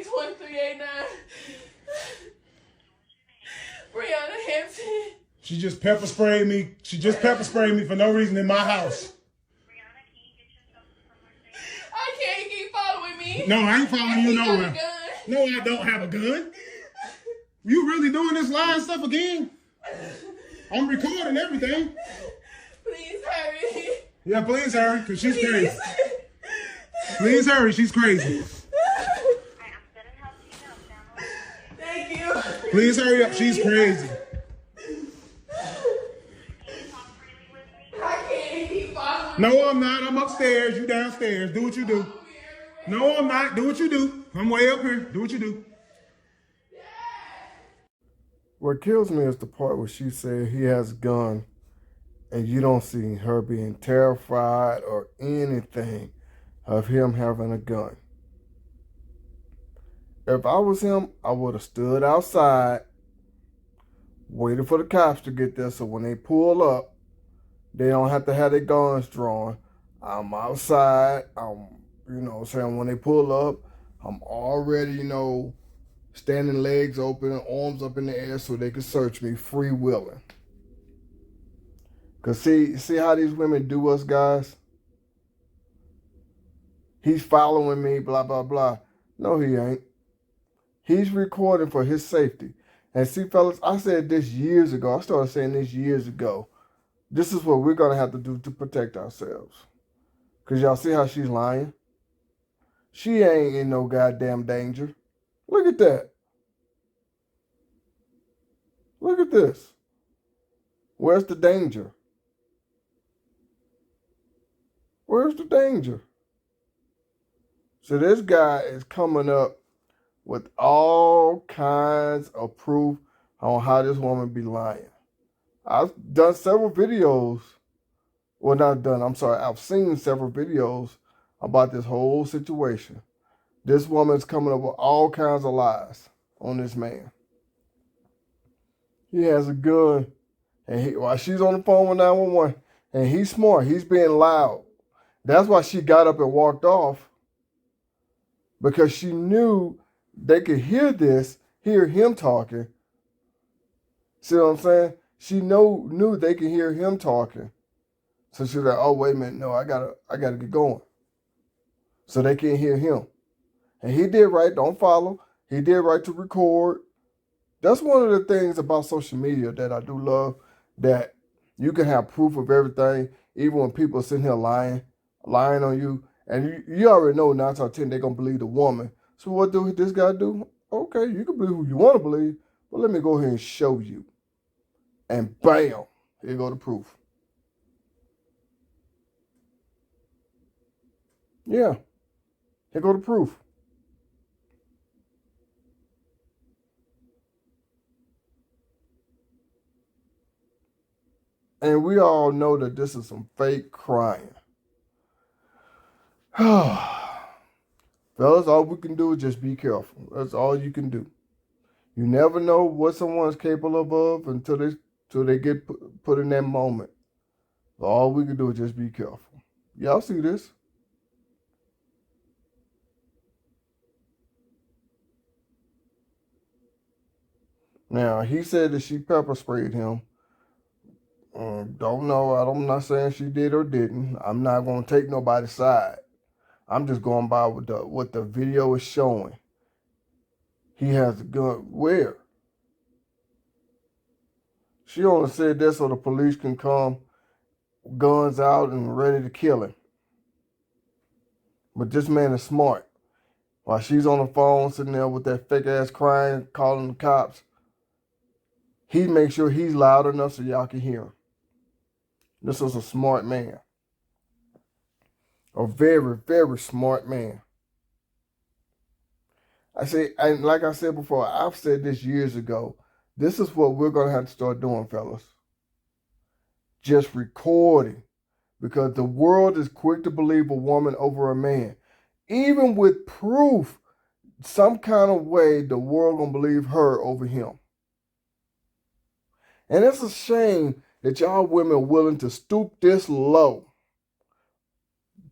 2389. Brianna Hampton. She just pepper sprayed me. She just pepper sprayed me for no reason in my house. I can't keep following me. No, I ain't following you nowhere. No, No, I don't have a gun. You really doing this lying stuff again? I'm recording everything. Please hurry. Yeah, please hurry, because she's crazy. Please hurry, she's crazy. Thank you. Please hurry up, she's crazy. I can't keep following. No, I'm not. I'm upstairs. You downstairs. Do what you do. No, I'm not. Do what you do. I'm way up here. Do what you do. What kills me is the part where she said he has a gun and you don't see her being terrified or anything of him having a gun. If I was him, I would have stood outside, waited for the cops to get there so when they pull up, they don't have to have their guns drawn. I'm outside. Saying when they pull up, I'm already, standing legs open, arms up in the air so they can search me, free-willing. Because see how these women do us, guys? He's following me, blah, blah, blah. No, he ain't. He's recording for his safety. And see, fellas, I said this years ago. I started saying this years ago. This is what we're going to have to do to protect ourselves. Because y'all see how she's lying? She ain't in no goddamn danger. Look at that. Look at this. Where's the danger? Where's the danger? So this guy is coming up with all kinds of proof on how this woman be lying. I've done several videos. Well, not done. I'm sorry. I've seen several videos about this whole situation. This woman's coming up with all kinds of lies on this man. He has a gun, and while she's on the phone with 911, and he's smart. He's being loud. That's why she got up and walked off, because she knew they could hear him talking. See what I'm saying? She knew they could hear him talking. So she's like, oh, wait a minute. No, I gotta get going. So they can't hear him. And he did right. Don't follow. He did right to record. That's one of the things about social media that I do love, that you can have proof of everything, even when people are sitting here lying on you. And you already know 9 times out of 10 they're going to believe the woman. So what do this guy do? Okay, you can believe who you want to believe, but let me go ahead and show you. And bam, here go the proof. Yeah, here go the proof. And we all know that this is some fake crying. Fellas, all we can do is just be careful. That's all you can do. You never know what someone's capable of until they get put in that moment. All we can do is just be careful. Y'all see this? Now, he said that she pepper sprayed him. Don't know. I'm not saying she did or didn't. I'm not going to take nobody's side. I'm just going by what the video is showing. He has a gun. Where? She only said that so the police can come, guns out and ready to kill him. But this man is smart. While she's on the phone sitting there with that fake ass crying, calling the cops, he makes sure he's loud enough so y'all can hear him. This is a smart man. A very, very smart man. And like I said before, I've said this years ago, this is what we're going to have to start doing, fellas. Just recording. Because the world is quick to believe a woman over a man. Even with proof, some kind of way, the world going to believe her over him. And it's a shame that y'all women are willing to stoop this low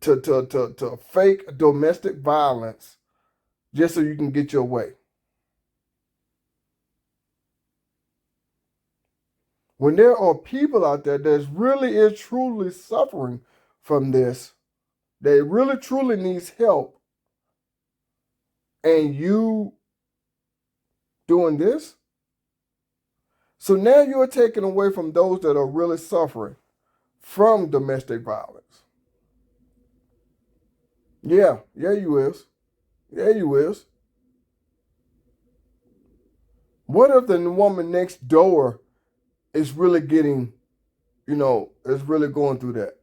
to fake domestic violence just so you can get your way. When there are people out there that really is truly suffering from this, they really truly needs help, and you doing this, so now you're taking away from those that are really suffering from domestic violence. Yeah, you is. Yeah, you is. What if the woman next door is really getting, is really going through that?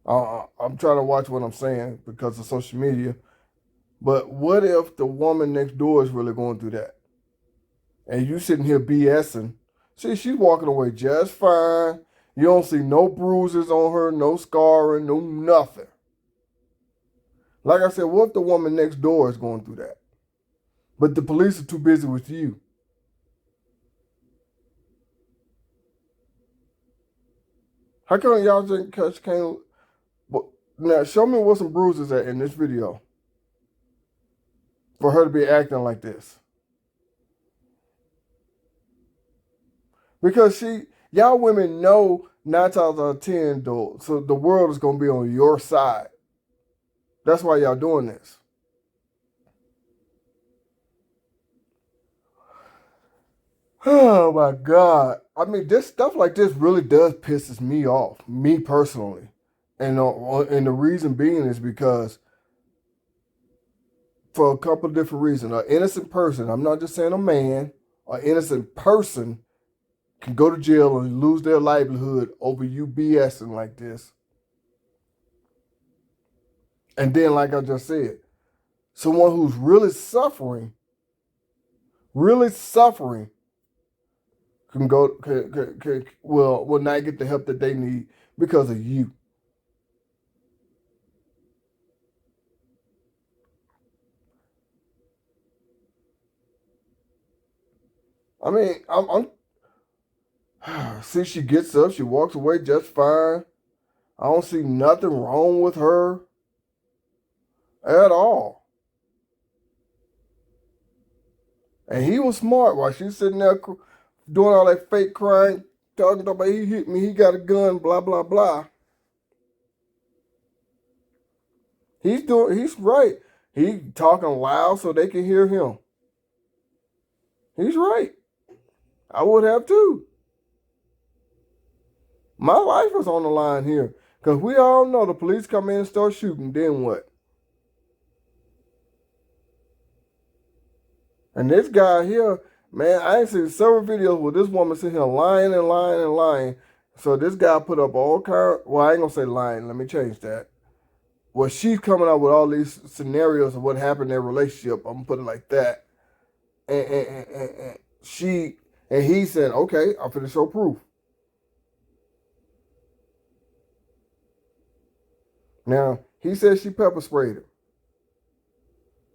I'm trying to watch what I'm saying because of social media. But what if the woman next door is really going through that? And you sitting here BSing. See, she's walking away just fine. You don't see no bruises on her, no scarring, no nothing. Like I said, what if the woman next door is going through that? But the police are too busy with you. How come y'all just can't... Now, show me what some bruises at in this video for her to be acting like this. Because y'all women know 9 times out of 10, though, so the world is going to be on your side. That's why y'all doing this. Oh my God. I mean, this stuff like this really does pisses me off, me personally. And the reason being is because for a couple of different reasons. An innocent person, I'm not just saying a man, an innocent person can go to jail and lose their livelihood over you BSing like this. And then, like I just said, someone who's really suffering, will not get the help that they need because of you. I mean, I'm see, she gets up, she walks away just fine. I don't see nothing wrong with her at all. And he was smart while she's sitting there doing all that fake crying, talking about he hit me, he got a gun, blah, blah, blah. He's right. He talking loud so they can hear him. He's right. I would have too. My life is on the line here. Because we all know the police come in and start shooting, then what? And this guy here, man, I ain't seen several videos where this woman sitting here lying and lying and lying. So this guy put up all kind. Well, I ain't gonna say lying. Let me change that. Well, she's coming out with all these scenarios of what happened in their relationship. I'm gonna put it like that. And he said, okay, I'm finna show proof. Now, he said she pepper sprayed him.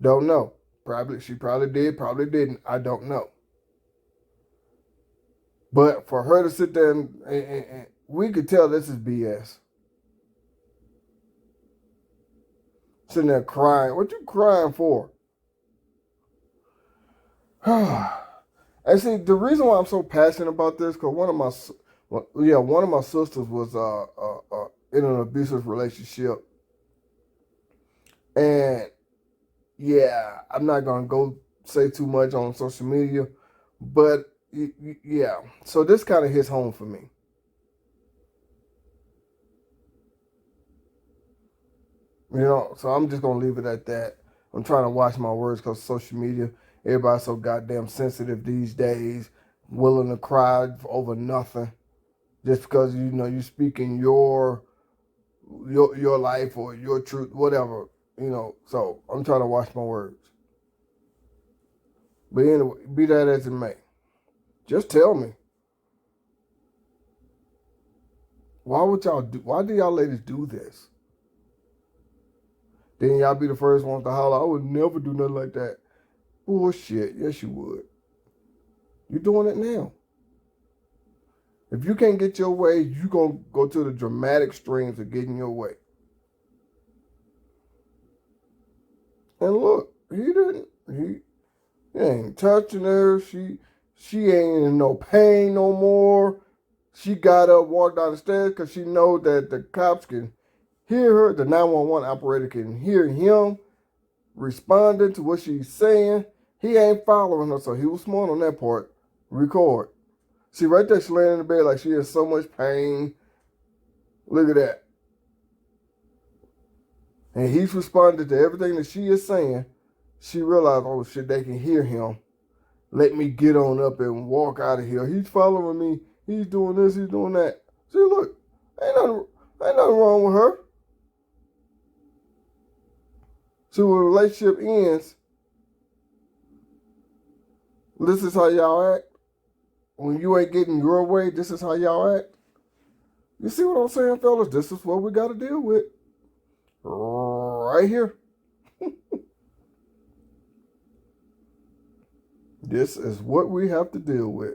Don't know. She probably did, probably didn't. I don't know. But for her to sit there and we could tell this is BS. Sitting there crying. What you crying for? And see, the reason why I'm so passionate about this, because one of my sisters was in an abusive relationship. And yeah, I'm not going to go say too much on social media, but yeah. So this kind of hits home for me. So I'm just going to leave it at that. I'm trying to watch my words because social media, everybody's so goddamn sensitive these days, willing to cry over nothing. Just because, you're speaking your life or your truth, whatever. So I'm trying to watch my words. But anyway, be that as it may, just tell me. Why do y'all ladies do this? Then y'all be the first ones to holler, I would never do nothing like that. Bullshit. Yes, you would. You're doing it now. If you can't get your way, you're going to go to the dramatic streams of getting your way. And look, he didn't. He ain't touching her. She ain't in no pain no more. She got up, walked down the stairs because she know that the cops can hear her. The 911 operator can hear him responding to what she's saying. He ain't following her, so he was smart on that part. Record. See, right there, she laying in the bed like she in so much pain. Look at that. And he's responded to everything that she is saying. She realized, oh shit, they can hear him. Let me get on up and walk out of here. He's following me. He's doing this, he's doing that. See, look, ain't nothing wrong with her. See, when a relationship ends, this is how y'all act. When you ain't getting your way, this is how y'all act. You see what I'm saying, fellas? This is what we got to deal with. Right here. This is what we have to deal with.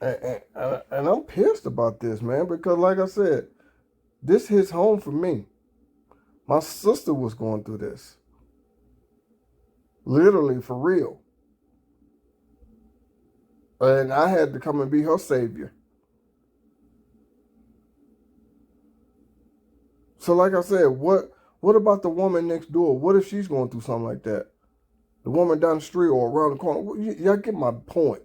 And I'm pissed about this, man, because like I said, this hits home for me. My sister was going through this. Literally, for real. And I had to come and be her savior. So like I said, what about the woman next door? What if she's going through something like that? The woman down the street or around the corner? Y'all get my point.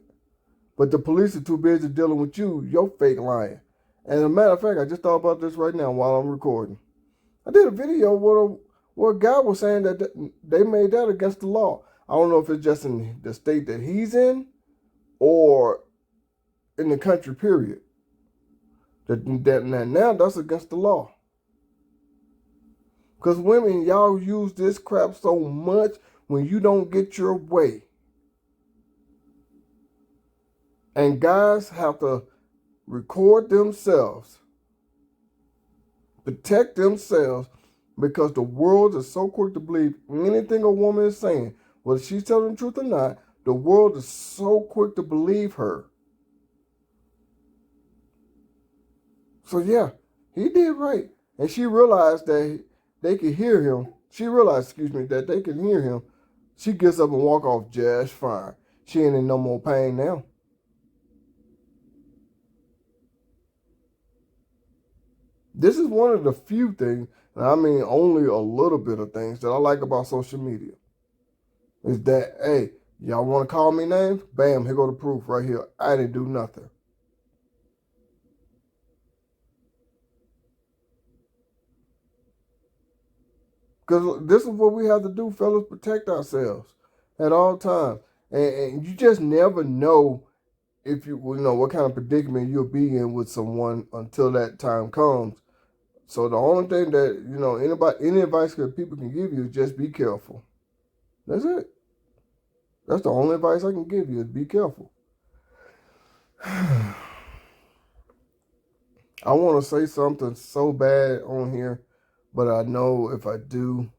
But the police are too busy dealing with you, your fake lying. And as a matter of fact, I just thought about this right now while I'm recording. I did a video where a guy was saying that they made that against the law. I don't know if it's just in the state that he's in or in the country, period. That now that's against the law. Because women, y'all use this crap so much when you don't get your way. And guys have to record themselves, protect themselves, because the world is so quick to believe anything a woman is saying, whether she's telling the truth or not. The world is so quick to believe her. So yeah, he did right. And she realized that they could hear him. She realized, that they can hear him. She gets up and walk off just fine. She ain't in no more pain now. This is one of the few things, and I mean only a little bit of things that I like about social media. Is that, hey, y'all want to call me names? Bam, here go the proof right here. I didn't do nothing. Because this is what we have to do, fellas, protect ourselves at all times. And you just never know if what kind of predicament you'll be in with someone until that time comes. So the only thing that, any advice that people can give you is just be careful. That's it. That's the only advice I can give you is be careful. I want to say something so bad on here, but I know if I do,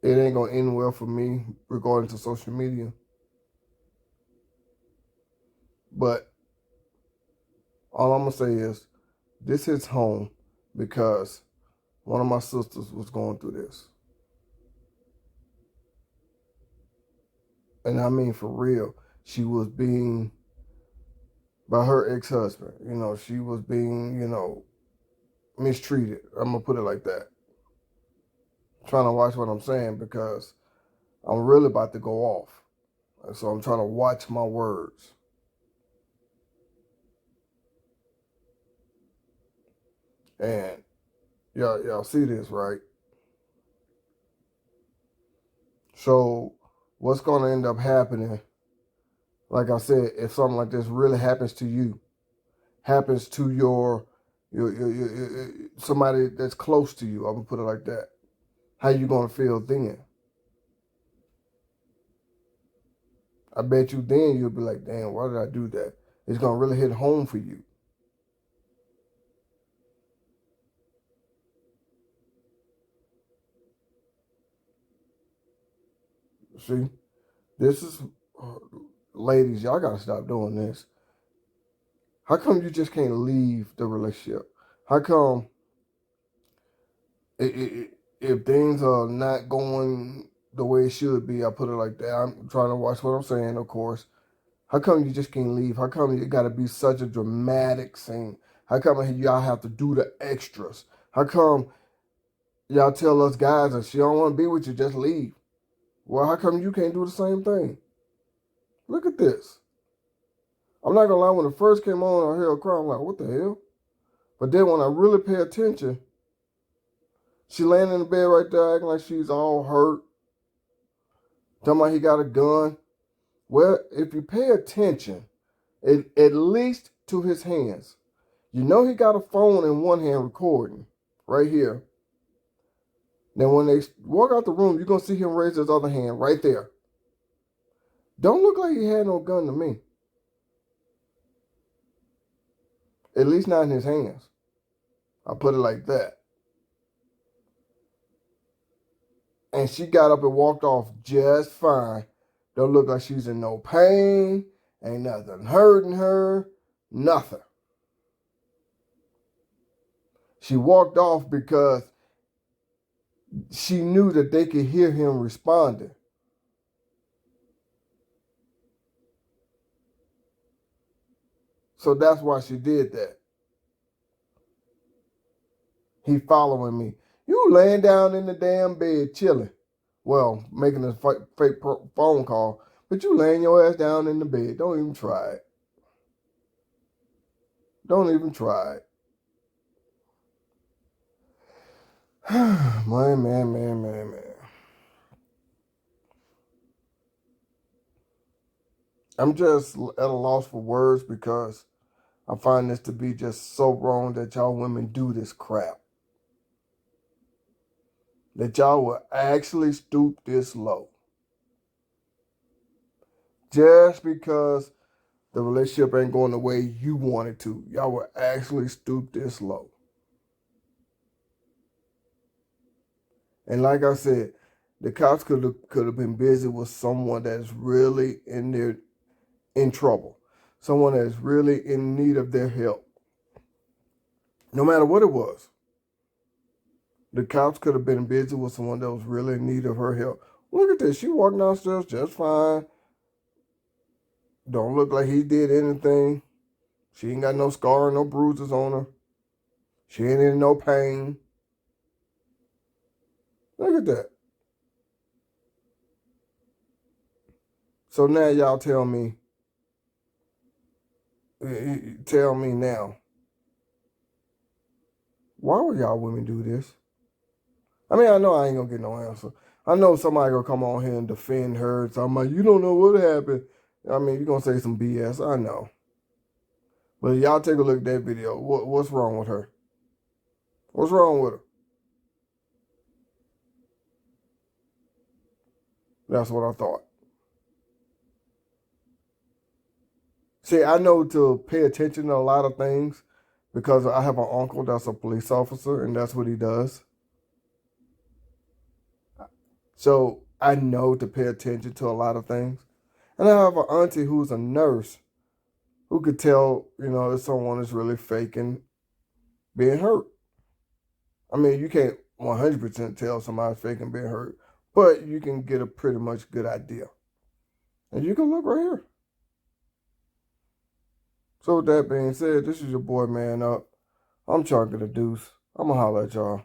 it ain't going to end well for me regarding to social media. But all I'm going to say is this hits home because one of my sisters was going through this. And I mean, for real, she was being, by her ex-husband, she was being, mistreated. I'm going to put it like that. Trying to watch what I'm saying because I'm really about to go off. And so I'm trying to watch my words. And y'all see this, right? So what's going to end up happening, like I said, if something like this really happens to you, happens to your somebody that's close to you, I'm going to put it like that, how you going to feel then? I bet you then you'll be like, damn, why did I do that? It's going to really hit home for you. See, this is, ladies, y'all got to stop doing this. How come you just can't leave the relationship? How come if things are not going the way it should be, I put it like that. I'm trying to watch what I'm saying, of course. How come you just can't leave? How come it got to be such a dramatic scene? How come y'all have to do the extras? How come y'all tell us guys that she don't want to be with you, just leave? Well, how come you can't do the same thing? Look at this. I'm not gonna lie, when it first came on, I heard her cry. I'm like, what the hell? But then when I really pay attention, she laying in the bed right there acting like she's all hurt. Talking about he got a gun. Well, if you pay attention, at least to his hands, you know he got a phone in one hand recording right here. Then when they walk out the room, you're going to see him raise his other hand right there. Don't look like he had no gun to me. At least not in his hands. I'll put it like that. And she got up and walked off just fine. Don't look like she's in no pain. Ain't nothing hurting her. Nothing. She walked off because she knew that they could hear him responding. So that's why she did that. He following me. You laying down in the damn bed chilling. Well, making a fake phone call. But you laying your ass down in the bed. Don't even try it. Don't even try it. Man. I'm just at a loss for words because I find this to be just so wrong that y'all women do this crap. That y'all will actually stoop this low. Just because the relationship ain't going the way you want it to. Y'all will actually stoop this low. And like I said, the cops could have been busy with someone that's really in trouble. Someone that's really in need of their help. No matter what it was. The cops could have been busy with someone that was really in need of her help. Look at this. She walked downstairs just fine. Don't look like he did anything. She ain't got no scar, no bruises on her. She ain't in no pain. Look at that. So now y'all tell me now, why would y'all women do this? I mean, I know I ain't gonna get no answer. I know somebody gonna come on here and defend her. Talking about, you don't know what happened. I mean, you're gonna say some BS. I know. But y'all take a look at that video. What's wrong with her? What's wrong with her? That's what I thought. See, I know to pay attention to a lot of things because I have an uncle that's a police officer and that's what he does. So I know to pay attention to a lot of things. And I have an auntie who's a nurse who could tell, if someone is really faking being hurt. I mean, you can't 100% tell somebody's faking being hurt, but you can get a pretty much good idea. And you can look right here. So with that being said, this is your boy Man Up. I'm Chunky the Deuce. I'm going to holler at y'all.